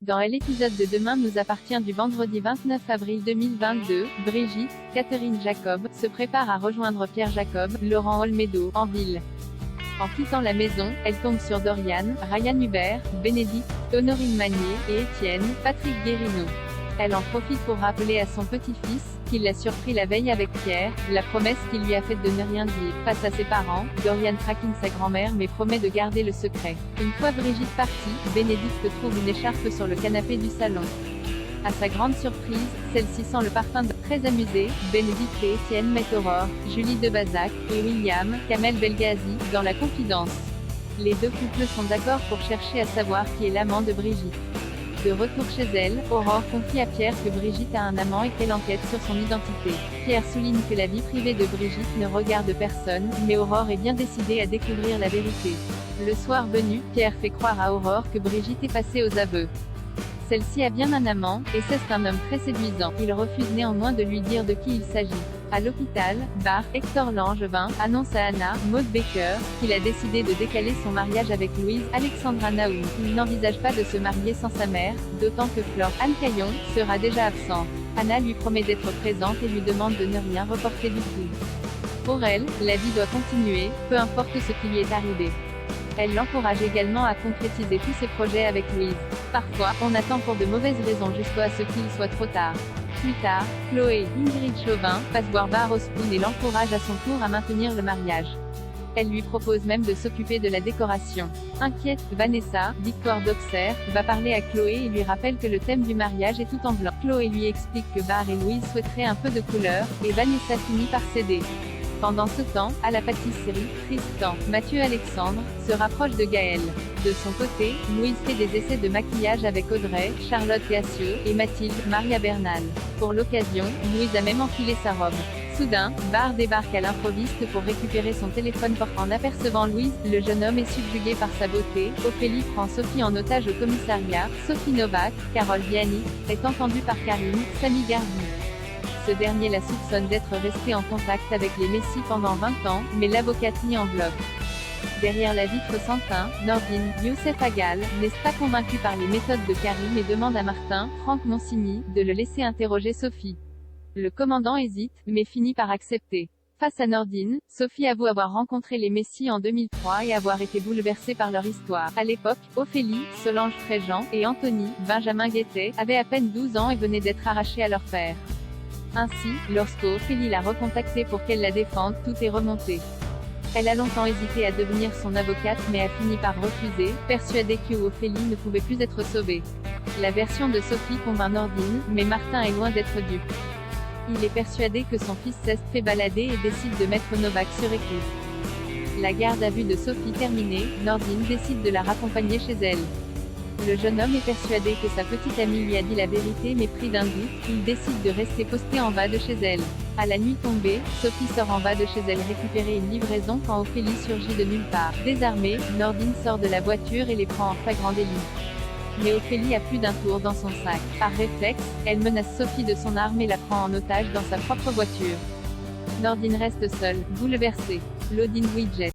Dans l'épisode de Demain nous appartient du vendredi 29 avril 2022, Brigitte, Catherine Jacob, se prépare à rejoindre Pierre Jacob, Laurent Olmedo, en ville. En quittant la maison, elle tombe sur Dorian, Ryan Hubert, Bénédicte, Honorine Magnier, et Étienne, Patrick Guérino. Elle en profite pour rappeler à son petit-fils, qu'il l'a surpris la veille avec Pierre, la promesse qu'il lui a faite de ne rien dire. Face à ses parents, Dorian traquine sa grand-mère mais promet de garder le secret. Une fois Brigitte partie, Bénédicte trouve une écharpe sur le canapé du salon. À sa grande surprise, celle-ci sent le parfum de... Très amusée, Bénédicte et Étienne mettent Aurore, Julie Debazac, et William, Kamel Belghazi, dans la confidence. Les deux couples sont d'accord pour chercher à savoir qui est l'amant de Brigitte. De retour chez elle, Aurore confie à Pierre que Brigitte a un amant et qu'elle enquête sur son identité. Pierre souligne que la vie privée de Brigitte ne regarde personne, mais Aurore est bien décidée à découvrir la vérité. Le soir venu, Pierre fait croire à Aurore que Brigitte est passée aux aveux. Celle-ci a bien un amant, et c'est un homme très séduisant. Il refuse néanmoins de lui dire de qui il s'agit. À l'hôpital, Bart, Hector Langevin, annonce à Anna, Maud Baker, qu'il a décidé de décaler son mariage avec Louise, Alexandra Naoum. Il n'envisage pas de se marier sans sa mère, d'autant que Flore, Anne Caillon, sera déjà absente. Anna lui promet d'être présente et lui demande de ne rien reporter du tout. Pour elle, la vie doit continuer, peu importe ce qui lui est arrivé. Elle l'encourage également à concrétiser tous ses projets avec Louise. Parfois, on attend pour de mauvaises raisons jusqu'à ce qu'il soit trop tard. Plus tard, Chloé, Ingrid Chauvin, passe boire bar au spoon et l'encourage à son tour à maintenir le mariage. Elle lui propose même de s'occuper de la décoration. Inquiète, Vanessa, Victoire d'Auxerre, va parler à Chloé et lui rappelle que le thème du mariage est tout en blanc. Chloé lui explique que Bar et Louise souhaiteraient un peu de couleur, et Vanessa finit par céder. Pendant ce temps, à la pâtisserie, Tristan, Mathieu Alexandre, se rapproche de Gaël. De son côté, Louise fait des essais de maquillage avec Audrey, Charlotte Gassieux, et Mathilde, Maria Bernal. Pour l'occasion, Louise a même enfilé sa robe. Soudain, Bar débarque à l'improviste pour récupérer son téléphone portable. En apercevant Louise, le jeune homme est subjugué par sa beauté. Ophélie prend Sophie en otage au commissariat. Sophie Novak, Carole Vianney, est entendue par Karine, Samy Gardi. Ce dernier la soupçonne d'être restée en contact avec les Messi pendant 20 ans, mais l'avocate nie en bloc. Derrière la vitre sans teint, Nordine, Youssef Agal, n'est pas convaincu par les méthodes de Karim et demande à Martin, Franck Monsigny, de le laisser interroger Sophie. Le commandant hésite, mais finit par accepter. Face à Nordine, Sophie avoue avoir rencontré les Messi en 2003 et avoir été bouleversée par leur histoire. À l'époque, Ophélie, Solange Fréjean, et Anthony, Benjamin Guettet, avaient à peine 12 ans et venaient d'être arrachés à leur père. Ainsi, lorsque Ophélie l'a recontactée pour qu'elle la défende, tout est remonté. Elle a longtemps hésité à devenir son avocate mais a fini par refuser, persuadée que Ophélie ne pouvait plus être sauvée. La version de Sophie convainc Nordine, mais Martin est loin d'être dupe. Il est persuadé que son fils s'est fait balader et décide de mettre Novak sur écoute. La garde à vue de Sophie terminée, Nordine décide de la raccompagner chez elle. Le jeune homme est persuadé que sa petite amie lui a dit la vérité mais pris d'un doute, il décide de rester posté en bas de chez elle. À la nuit tombée, Sophie sort en bas de chez elle récupérer une livraison quand Ophélie surgit de nulle part. Désarmée, Nordine sort de la voiture et les prend en flagrant délit. Mais Ophélie a plus d'un tour dans son sac. Par réflexe, elle menace Sophie de son arme et la prend en otage dans sa propre voiture. Nordine reste seule, bouleversée. Lodin Widget.